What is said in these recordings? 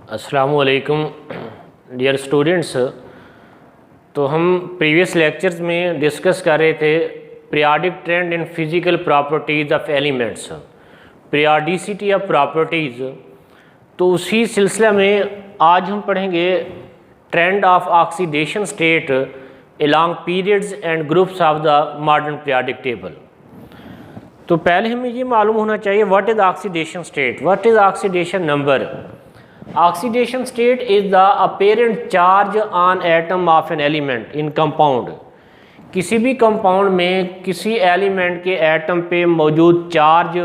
अस्सलामुअलैकुम dear students. तो हम प्रीवियस लेक्चर्स में डिस्कस कर रहे थे periodic trend in physical properties of elements, periodicity of properties. तो उसी सिलसिला में आज हम पढ़ेंगे trend of oxidation state along periods and groups of the modern periodic table. तो पहले हमें ये मालूम होना चाहिए what is oxidation state, what is oxidation number. Oxidation state is the apparent charge on atom of an element in compound। किसी भी compound में किसी एलिमेंट के एटम पे मौजूद चार्ज,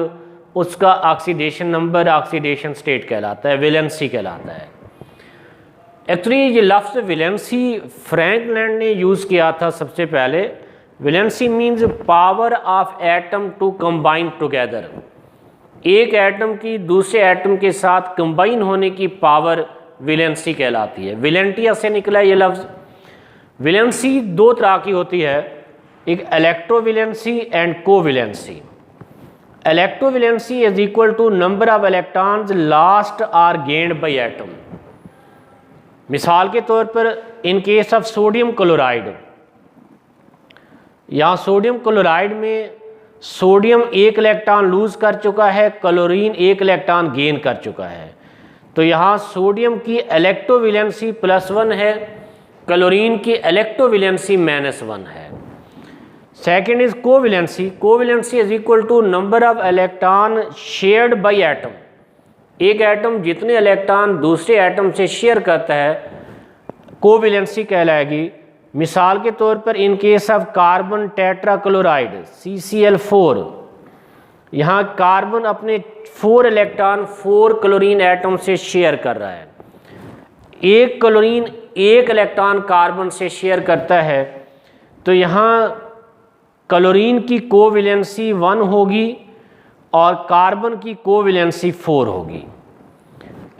उसका ऑक्सीडेशन नंबर ऑक्सीडेशन स्टेट कहलाता है, वैलेंसी कहलाता है। एक्चुअली ये लफ्ज़ वैलेंसी फ्रैंक लैंड ने यूज़ किया था सबसे पहले। Valency means power of atom to combine together. एक एटम की दूसरे एटम के साथ कंबाइन होने की पावर वैलेंसी कहलाती है। वैलेंटिया से निकला ये लफ्ज़। वैलेंसी दो तरह की होती है, एक electrovalency and covalency. Electrovalency is equal to number of electrons lost or gained by atom. मिसाल के तौर पर in case of sodium chloride, यहाँ सोडियम क्लोराइड में सोडियम एक इलेक्ट्रॉन लूज़ कर चुका है, क्लोरीन एक इलेक्ट्रॉन गेन कर चुका है। तो यहाँ सोडियम की इलेक्ट्रोवैलेंसी +1 है, क्लोरीन की इलेक्ट्रोवैलेंसी -1 है। Second is covalency. Covalency is equal to number of electron shared by atom. एक एटम जितने इलेक्ट्रॉन दूसरे एटम से शेयर करता है कोवैलेंसी कहलाएगी। मिसाल के तौर पर in case of carbon tetrachloride CCl4, यहाँ कार्बन अपने 4 इलेक्ट्रॉन 4 क्लोरीन एटम से शेयर कर रहा है। एक क्लोरीन एक इलेक्ट्रॉन कार्बन से शेयर करता है, तो यहाँ क्लोरीन की कोवैलेंसी 1 होगी और कार्बन की कोवैलेंसी 4 होगी।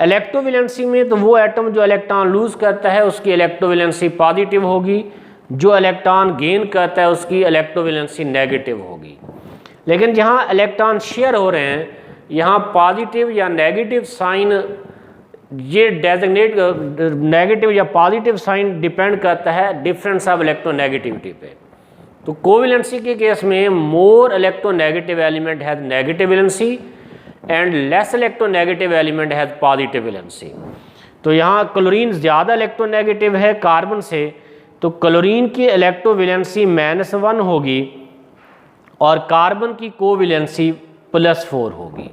इलेक्ट्रोवैलेंसी में तो वो एटम जो इलेक्ट्रॉन लूज़ करता है उसकी इलेक्ट्रोवैलेंसी पॉजिटिव होगी, जो इलेक्ट्रॉन गेन करता है उसकी इलेक्ट्रोवैलेंसी नेगेटिव होगी। लेकिन जहाँ इलेक्ट्रॉन शेयर हो रहे हैं, यहाँ पॉजिटिव या नेगेटिव साइन, ये डेजिग्नेट नेगेटिव या पॉजिटिव साइन डिपेंड करता है डिफरेंस ऑफ इलेक्ट्रोनेगेटिविटी पे। तो कोवैलेंसी के केस में more electronegative element has negative valency and less electronegative element has positive valency. तो यहाँ क्लोरीन ज़्यादा इलेक्ट्रोनेगेटिव है कार्बन से, तो क्लोरीन की इलेक्ट्रोवैलेंसी -1 होगी और कार्बन की कोवैलेंसी +4 होगी।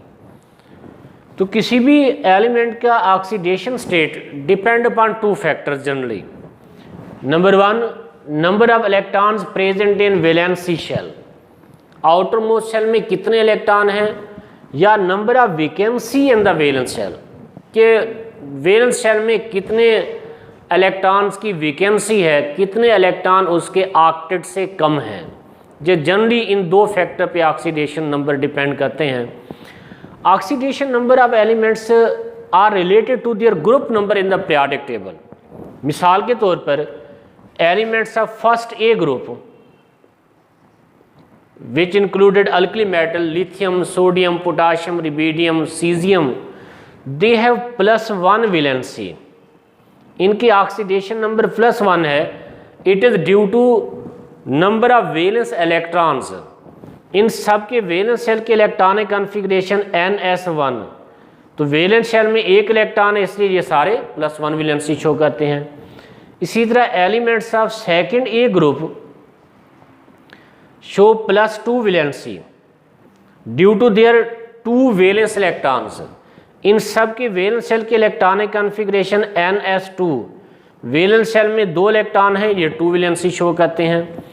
तो किसी भी एलिमेंट का oxidation state depend upon 2 factors generally. Number 1, number of electrons present in valency shell. Outermost shell में कितने इलेक्ट्रॉन हैं, या number of vacancy in the valence shell, के वैलेंस शेल में कितने इलेक्ट्रॉन्स की वैकेंसी है, कितने इलेक्ट्रॉन उसके ऑक्टेट से कम हैं। जो जनरली इन 2 फैक्टर पे ऑक्सीडेशन नंबर डिपेंड करते हैं। Oxidation number of elements are related to their group number in the periodic table. मिसाल के तौर पर elements of first A group which included alkali metal, lithium, sodium, potassium, rubidium, cesium, they have +1 valency। इनकी oxidation number +1 है। It is due to number of valence electrons. इन सब के valence shell के इलेक्ट्रॉनिक कॉन्फ़िगरेशन NS1। तो valence shell में एक electron है, इसलिए ये सारे +1 वैलेंसी शो करते हैं। इसी तरह elements of second A group show +2 valency due to their 2 valence electrons। इन सब के वैलेंस शेल के electronic configuration NS2। Valence shell में 2 इलेक्ट्रॉन हैं, ये 2 वैलेंसी शो करते हैं।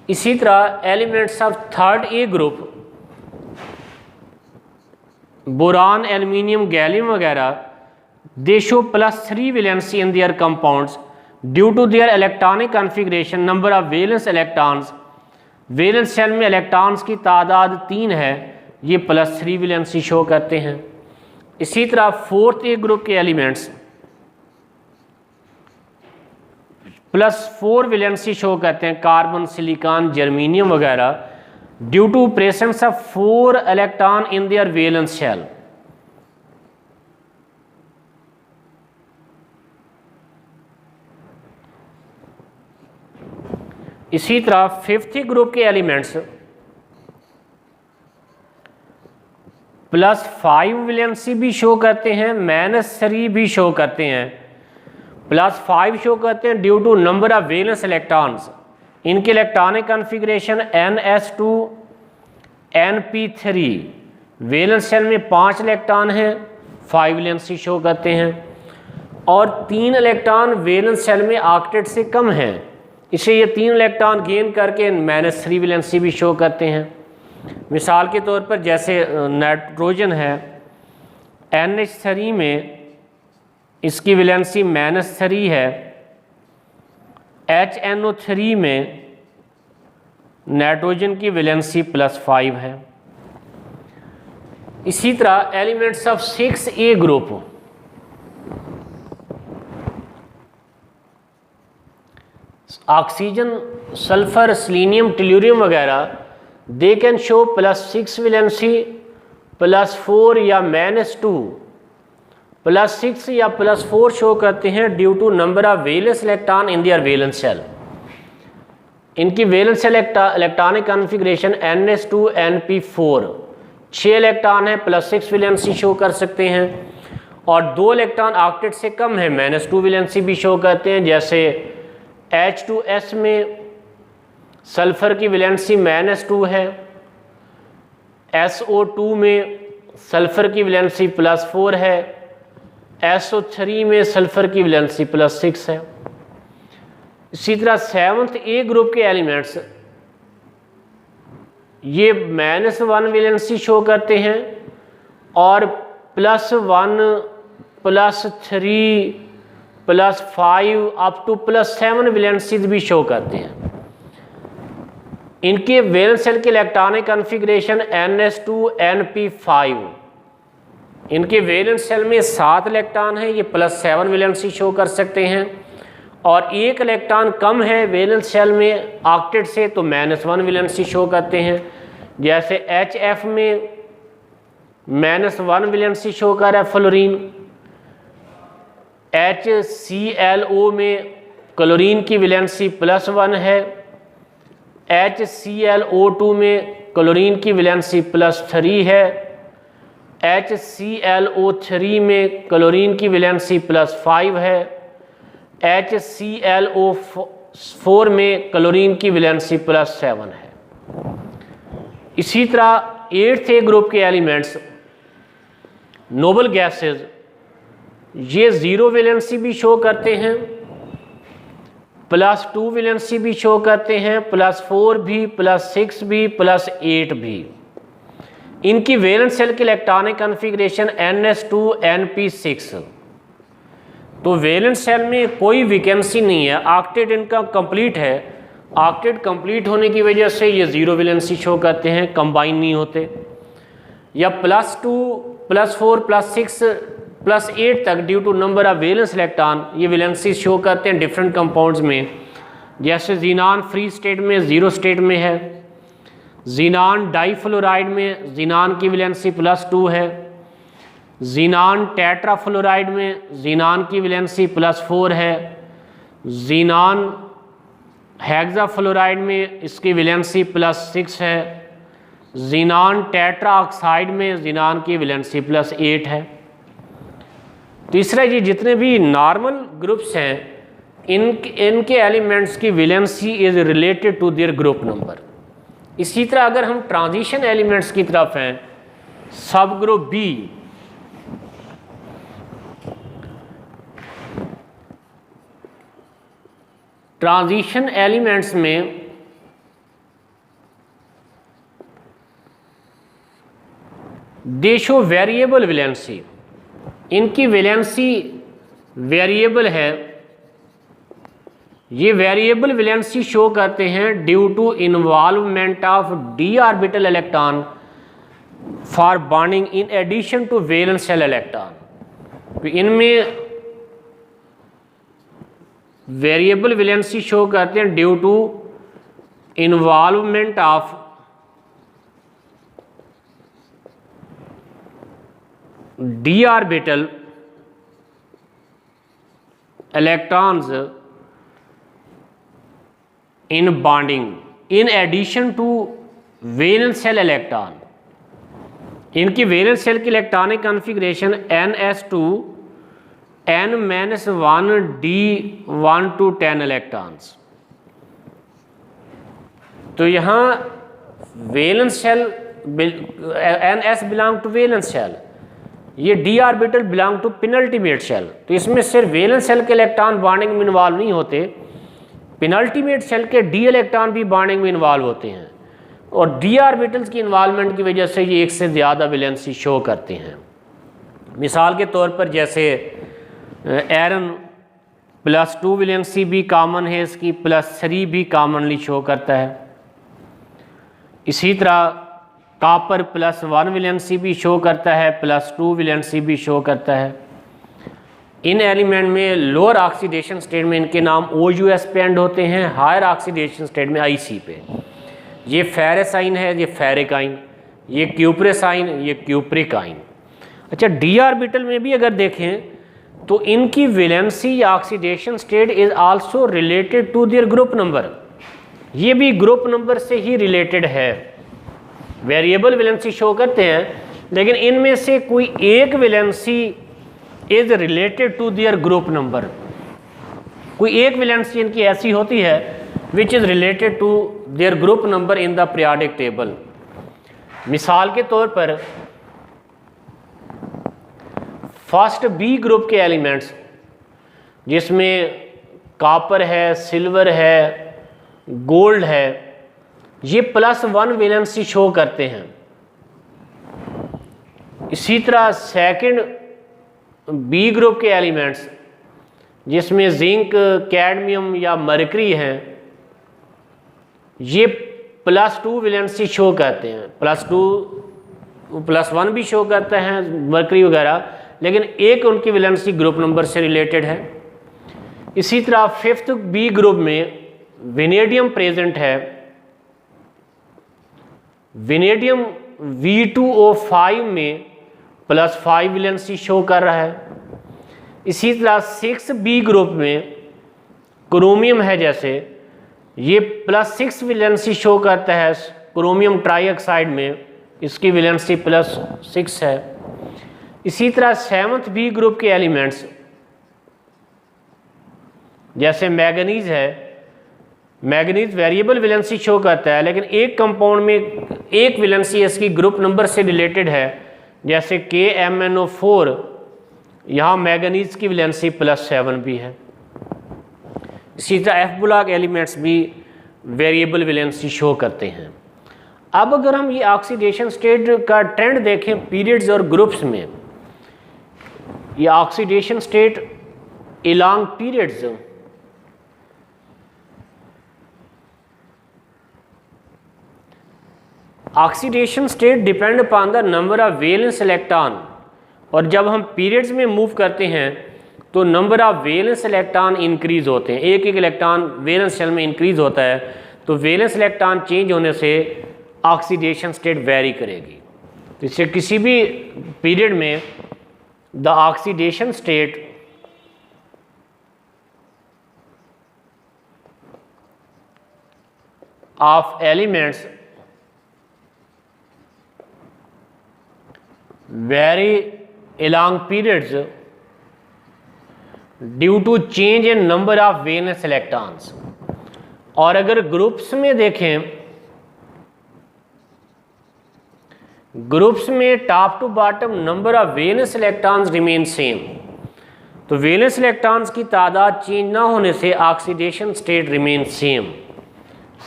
इसी तरह elements of third A group, boron, aluminium, gallium वगैरह, they show +3 valency in their compounds due to their electronic configuration number of valence electrons. Valence shell में electrons की तादाद 3 है, ये +3 वैलेंसी शो करते हैं। इसी तरह फोर्थ ए ग्रुप के एलिमेंट्स +4 वैलेंसी शो करते हैं, कार्बन, सिलिकॉन, जर्मेनियम वगैरह, due to presence of 4 electron in their valence shell. इसी तरह फिफ्थ ग्रुप के एलिमेंट्स +5 वैलेंसी भी शो करते हैं, -3 भी शो करते हैं। +5 शो करते हैं due to number of valence electrons. इनके electronic configuration NS2 NP3। Valence shell में 5 इलेक्ट्रॉन हैं, 5 वैलेंसी शो करते हैं, और 3 इलेक्ट्रॉन वैलेंस शेल में ऑक्टेट से कम हैं, इसे ये 3 इलेक्ट्रॉन गेन करके -3 वैलेंसी भी शो करते हैं। मिसाल के तौर पर जैसे नाइट्रोजन है, NH3 में इसकी वैलेंसी -3 है, HNO3 में नाइट्रोजन की वैलेंसी +5 है। इसी तरह elements of 6A group, oxygen, sulphur, selenium, tellurium वगैरह, दे कैन शो +6 वैलेंसी, +4 या -2, +6 या +4 शो करते हैं due to number of valence electron in their valence shell. इनकी valence electronic configuration NS2 NP4, 6 electron है, +6 वैलेंसी शो कर सकते हैं, और 2 इलेक्ट्रॉन ऑक्टेट से कम है, -2 वैलेंसी भी शो करते हैं। जैसे H2S में सल्फर की वैलेंसी -2 है, SO2 में सल्फर की वैलेंसी +4 है, SO3 में सल्फर की वैलेंसी +6 है। इसी तरह 7th A ग्रुप के एलिमेंट्स ये -1 वैलेंसी शो करते हैं, और +1 +3 +5 अप टू +7 वैलेंसीज भी शो करते हैं। इनके वैलेंस शेल के इलेक्ट्रॉनिक कॉन्फ़िगरेशन NS2 NP5। इनके वैलेंस शेल में 7 इलेक्ट्रॉन हैं, ये +7 वैलेंसी शो कर सकते हैं, और 1 इलेक्ट्रॉन कम है वैलेंस शेल में ऑक्टेट से, तो -1 वैलेंसी शो करते हैं। जैसे HF में -1 वैलेंसी शो कर रहा है फ्लोरीन, HClO में क्लोरीन की वैलेंसी +1 है, HClO2 में क्लोरीन की वैलेंसी +3 है, HClO3 में क्लोरीन की वैलेंसी +5 है, HClO4 में क्लोरीन की वैलेंसी +7 है। इसी तरह 8th A ग्रुप के एलिमेंट्स नोबल गैसेस, ये 0 वैलेंसी भी शो करते हैं, +2 वैलेंसी भी शो करते हैं, +4 भी, +6 भी, +8 भी। इनकी वैलेंस शेल की इलेक्ट्रॉनिक कॉन्फ़िगरेशन NS2 NP6। तो वैलेंस शेल में कोई वैकेंसी नहीं है, ऑक्टेट इनका कंप्लीट है। ऑक्टेट कंप्लीट होने की वजह से ये 0 वैलेंसी शो करते हैं, कंबाइन नहीं होते। या +2 +4 +6 +8 तक due to number of valence electron ये वैलेंसी शो करते हैं डिफरेंट कंपाउंड्स में। जैसे जीनान फ्री स्टेट में 0 स्टेट में है, जीनान डाईफ्लोराइड में जीनान की वैलेंसी +2 है, जीनान टेट्राफ्लोराइड में जीनान की वैलेंसी +4 है, जीनान हेक्साफ्लोराइड में इसकी वैलेंसी +6 है, जीनान टेट्रा ऑक्साइड में जीनान की वैलेंसी +8 है। तीसरा, ये जितने भी नॉर्मल ग्रुप्स हैं इनके एलिमेंट्स की valency is related to their group number. इसी तरह अगर हम ट्रांजिशन एलिमेंट्स की तरफ हैं, सब ग्रुप बी, ट्रांजिशन एलिमेंट्स में दे शो वेरिएबल वैलेंसी। इनकी वैलेंसी वेरिएबल है, ये वेरिएबल वैलेंसी शो करते हैं due to involvement of d orbital electron for bonding in addition to valence shell electron. तो इनमें वेरिएबल वैलेंसी शो करते हैं due to involvement of d orbital electrons in bonding in addition to valence shell electron. इनकी valence shell की electronic configuration ns2 n-1 to 10 electrons. तो यहाँ valence shell ns belong to valence shell, ये d orbital belong to penultimate shell. तो इसमें सिर्फ valence shell के electron bonding में इन्वॉल्व नहीं होते, पेनल्टीमेट शेल के d इलेक्ट्रॉन भी बॉन्डिंग में इन्वॉल्व होते हैं, और d ऑर्बिटल्स की इन्वॉल्वमेंट की वजह से ये एक से ज़्यादा वैलेंसी शो करते हैं। मिसाल के तौर पर जैसे एरन +2 वैलेंसी भी कॉमन है, इसकी +3 भी कॉमनली शो करता है। इसी तरह कॉपर +1 वैलेंसी भी शो करता है, +2 वैलेंसी भी शो करता है। इन एलिमेंट में लोअर ऑक्सीडेशन स्टेट में इनके नाम OUS पे एंड होते हैं, हायर ऑक्सीडेशन स्टेट में IC पे। ये फेरस आइन है, ये फेरिक आइन, ये क्यूपरस आइन, ये क्यूपरिक आइन। अच्छा, d ऑर्बिटल में भी अगर देखें तो इनकी वैलेंसी या oxidation state is also related to their group number, ये भी ग्रुप नंबर से ही रिलेटेड है। वेरिएबल वैलेंसी शो करते हैं, लेकिन इनमें से कोई एक valency is related to their group number. कोई एक वैलेंसी इनकी ऐसी होती है which is related to their group number in the periodic table. मिसाल के तौर पर फर्स्ट B ग्रुप के एलिमेंट्स जिसमें कॉपर है, सिल्वर है, गोल्ड है, ये +1 वैलेंसी शो करते हैं। इसी तरह सेकंड B ग्रुप के एलिमेंट्स जिसमें जिंक, कैडमियम या मरकरी हैं, ये +2 वैलेंसी शो करते हैं। +1 भी शो करते हैं मरकरी वगैरह, लेकिन एक उनकी वैलेंसी ग्रुप नंबर से रिलेटेड है। इसी तरह फिफ्थ B ग्रुप में वेनेडियम प्रेजेंट है। वेनेडियम V2O5 में +5 वैलेंसी शो कर रहा है। इसी तरह 6B ग्रुप में क्रोमियम है, जैसे ये +6 वैलेंसी शो करता है क्रोमियम ट्राईऑक्साइड में, इसकी वैलेंसी +6 है। इसी तरह 7th B ग्रुप के एलिमेंट्स जैसे मैग्नीज है, मैग्नीज वेरिएबल वैलेंसी शो करता है, लेकिन एक कंपाउंड में एक वैलेंसी इसकी ग्रुप नंबर से रिलेटेड है, जैसे KMnO4, यहाँ मैग्नीज की वैलेंसी +7 भी है। इसी तरह F ब्लॉक एलिमेंट्स भी वेरिएबल वैलेंसी शो करते हैं। अब अगर हम ये ऑक्सीडेशन स्टेट का ट्रेंड देखें पीरियड्स और ग्रुप्स में, ये oxidation state along periods, oxidation state depend upon the number of valence electron, और जब हम पीरियड्स में मूव करते हैं तो number of valence electron increase होते हैं, एक एक इलेक्ट्रॉन वैलेंस शेल में इंक्रीज होता है, तो वैलेंस इलेक्ट्रॉन चेंज होने से ऑक्सीडेशन स्टेट वेरी करेगी। तो इससे किसी भी पीरियड में the oxidation state of elements vary along periods due to change in number of valence electrons। और अगर ग्रुप्स में देखें, ग्रुप्स में top to bottom number of valence electrons remain same, तो वैलेंस इलेक्ट्रॉन्स की तादाद चेंज ना होने से ऑक्सीडेशन स्टेट रिमेन सेम।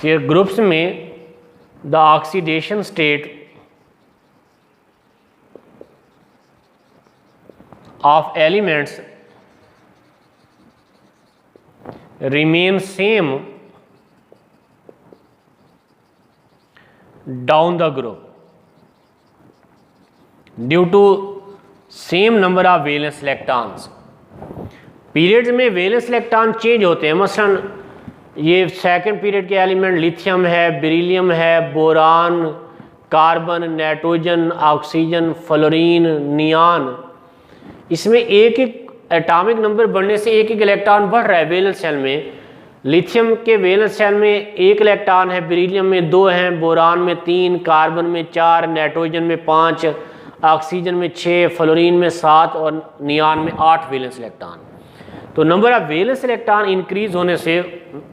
फिर ग्रुप्स में the oxidation state of elements remain same down the group due to same number of valence electrons। Periods में valence electron change होते हैं, मसलन ये सेकंड पीरियड के एलिमेंट लिथियम है, बेरिलियम है, boron, carbon, nitrogen, oxygen, fluorine, neon, इसमें एक एक एटॉमिक नंबर बढ़ने से एक एक इलेक्ट्रॉन बढ़ रहा है वैलेंस शेल में, लिथियम के वैलेंस शेल में 1 इलेक्ट्रॉन है, बेरिलियम में 2 हैं, बोरान में 3, कार्बन में 4, नाइट्रोजन में 5, ऑक्सीजन में 6, फ्लोरीन में 7 और नियान में 8 वैलेंस इलेक्ट्रॉन। तो number of valence electron increase होने से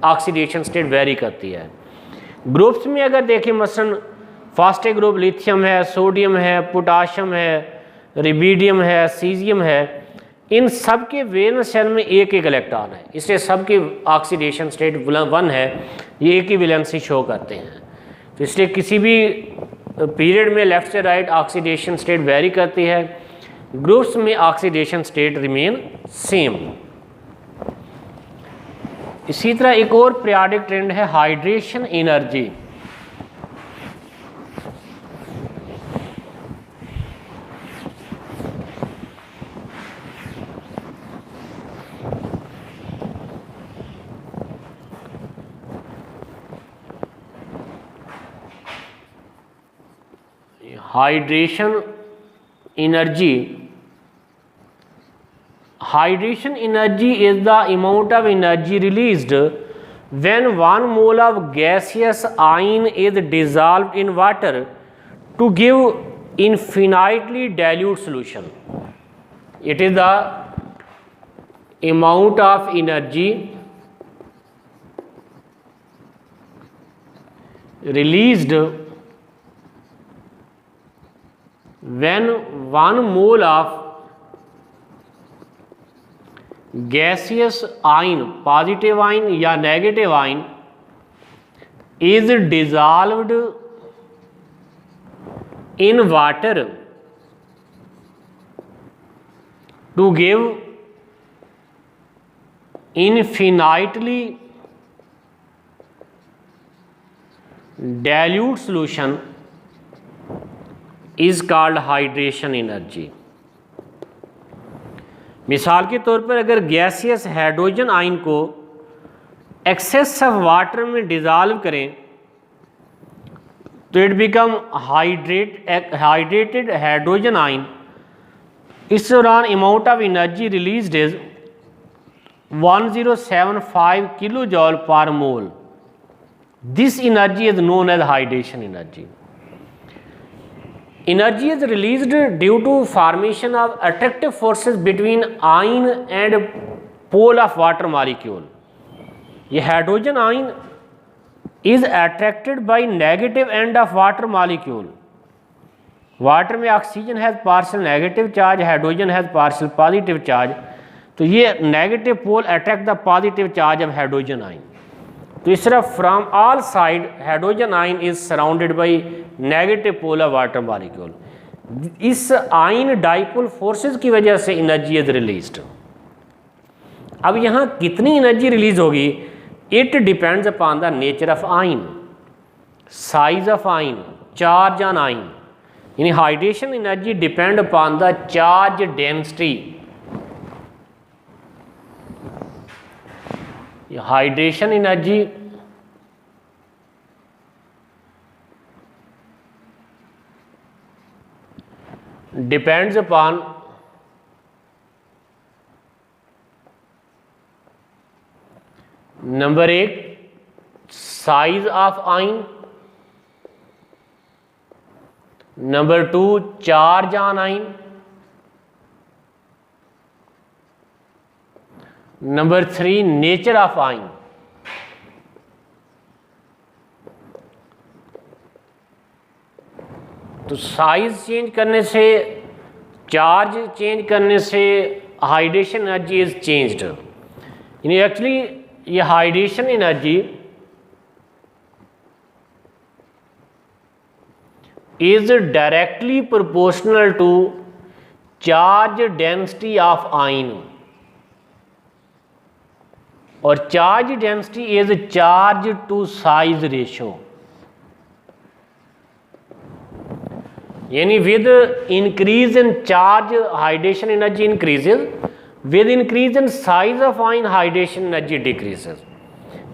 ऑक्सीडेशन स्टेट वेरी करती है। ग्रुप्स में अगर देखें मसलन फर्स्ट ग्रुप लिथियम है, सोडियम है, पोटाशियम है, रिबीडियम है, सीजियम है, इन सब के वैलेंस शेल में 1-1 इलेक्ट्रॉन है, इसलिए सबकी ऑक्सीडेशन स्टेट 1 है, ये एक ही वैलेंसी शो करते हैं। तो इसलिए किसी भी पीरियड में लेफ्ट से राइट ऑक्सीडेशन स्टेट वेरी करती है, ग्रुप्स में ऑक्सीडेशन स्टेट रिमेन सेम। इसी तरह एक और पीरियोडिक ट्रेंड है hydration energy. Hydration energy is the amount of energy released when 1 mole of gaseous ion is dissolved in water to give infinitely dilute solution. It is the amount of energy released when 1 mole of gaseous ion, positive ion या negative ion is dissolved in water to give infinitely dilute solution is called hydration energy. मिसाल के तौर पर अगर gaseous hydrogen ion को excess of water में dissolve करें तो it become hydrated hydrogen ion. इस दौरान amount of energy released is 1075 kilo joule per mole. This energy is known as hydration energy. Energy is released due to formation of attractive forces between ion and pole of water molecule. ये hydrogen ion is attracted by negative end of water molecule. Water में oxygen has partial negative charge, hydrogen has partial positive charge. तो ये negative pole attract the positive charge of hydrogen ion. तो इस तरह from all side hydrogen ion is surrounded by negative pole of water molecule. इस ion dipole forces की वजह से energy is released. अब यहाँ कितनी एनर्जी रिलीज होगी, it depends upon the nature of ion, size of ion, charge on ion. यानी hydration energy depend upon the charge density. Hydration energy depends upon number 1 size of ion, number 2 charge on ion, number 3 nature of ion. तो size change करने से, charge change करने से hydration energy is changed. यानी actually ये hydration energy is directly proportional to charge density of ion, और charge density is charge to size ratio. यानी with increase in charge hydration energy increases, with increase in size of ion hydration energy decreases.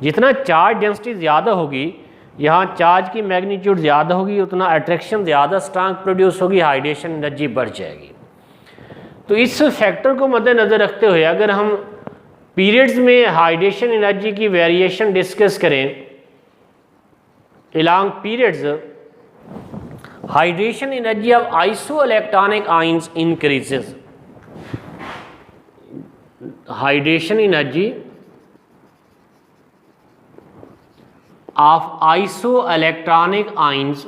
जितना charge density ज़्यादा होगी, यहाँ charge की magnitude ज़्यादा होगी, उतना अट्रैक्शन ज़्यादा स्ट्रांग प्रोड्यूस होगी, हाइड्रेशन एनर्जी बढ़ जाएगी। तो इस फैक्टर को मद्देनज़र रखते हुए अगर हम पीरियड्स में हाइड्रेशन एनर्जी की वेरिएशन डिस्कस करें। along periods hydration energy of isoelectronic ions increases. Hydration energy of isoelectronic ions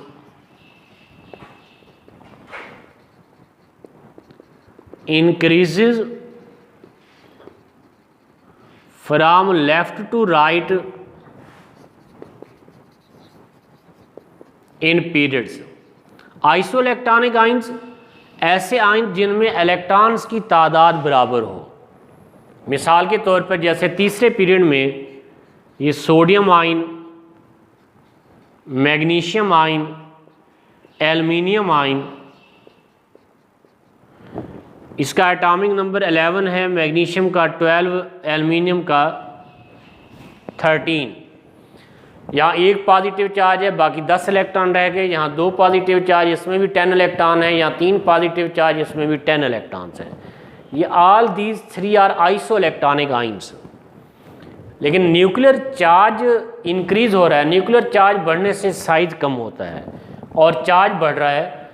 increases from left to right in periods. Isoelectronic ions ऐसे आइंस जिनमें इलेक्ट्रॉन्स की तादाद बराबर हो। मिसाल के तौर पर जैसे तीसरे पीरियड में ये sodium ion, magnesium ion, aluminium ion, इसका एटॉमिक नंबर 11 है, मैग्नीशियम का 12, एल्युमिनियम का 13। यहाँ एक पॉजिटिव चार्ज है, बाकी 10 इलेक्ट्रॉन रह गए। यहाँ 2 पॉजिटिव चार्ज, इसमें भी 10 इलेक्ट्रॉन है। यहाँ 3 पॉजिटिव चार्ज, इसमें भी 10 इलेक्ट्रॉन्स हैं। ये all these 3 are isoelectronic ions. लेकिन न्यूक्लियर चार्ज इंक्रीज हो रहा है, न्यूक्लियर चार्ज बढ़ने से साइज कम होता है और चार्ज बढ़ रहा है।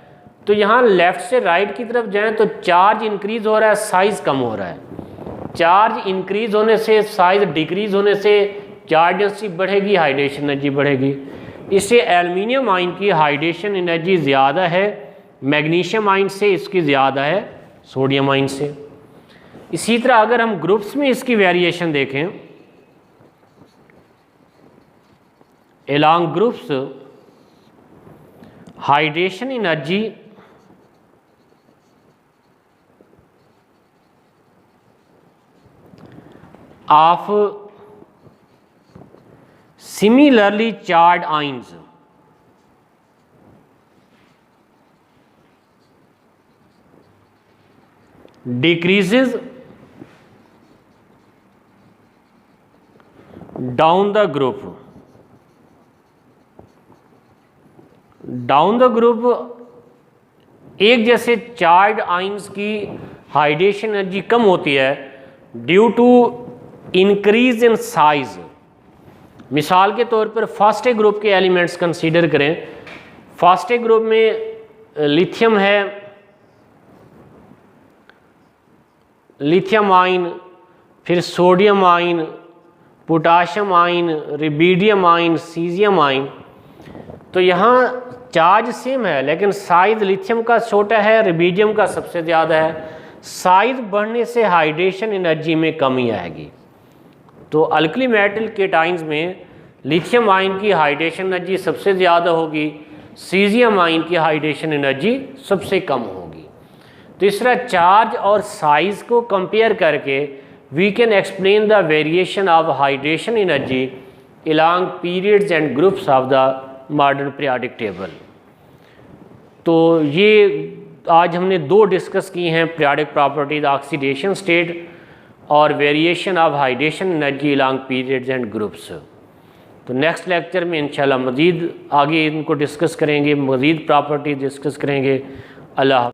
तो यहाँ लेफ्ट से राइट की तरफ जाएं तो चार्ज इंक्रीज हो रहा है, साइज कम हो रहा है। चार्ज इंक्रीज होने से, साइज डिक्रीज होने से चार्ज डेंसिटी बढ़ेगी, हाइड्रेशन एनर्जी बढ़ेगी। इससे एल्युमिनियम आयन की हाइड्रेशन एनर्जी ज़्यादा है मैग्नीशियम आयन से, इसकी ज़्यादा है सोडियम आयन से। इसी तरह अगर हम ग्रुप्स में इसकी वेरिएशन देखें, along groups hydration energy of similarly charged ions decreases down the group. Down the group एक जैसे चार्ज आइंस की हाइड्रेशन एनर्जी कम होती है due to increase in size. मिसाल के तौर पर फर्स्ट ग्रुप के एलिमेंट्स कंसीडर करें। फर्स्ट ग्रुप में लिथियम है, लिथियम आयन, फिर sodium ion, potassium ion, rubidium ion, caesium ion. तो यहाँ चार्ज सेम है लेकिन साइज लिथियम का छोटा है, रिबीडियम का सबसे ज़्यादा है। साइज बढ़ने से हाइड्रेशन एनर्जी में कमी आएगी। तो अल्कली मेटल केटाइंस में लिथियम आयन की हाइड्रेशन एनर्जी सबसे ज़्यादा होगी, सीजियम आयन की हाइड्रेशन एनर्जी सबसे कम होगी। तो इस तरह चार्ज और साइज को कंपेयर करके we can explain the variation of hydration energy along periods and groups of the modern periodic table. तो ये आज हमने 2 डिस्कस की हैं, पीरियोडिक प्रॉपर्टीज, ऑक्सीडेशन स्टेट और variation of hydration energy along periods and groups. तो next lecture में इंशाल्लाह मज़ीद आगे इनको डिस्कस करेंगे, मज़ीद प्रॉपर्टीज डिस्कस करेंगे। अल्लाह।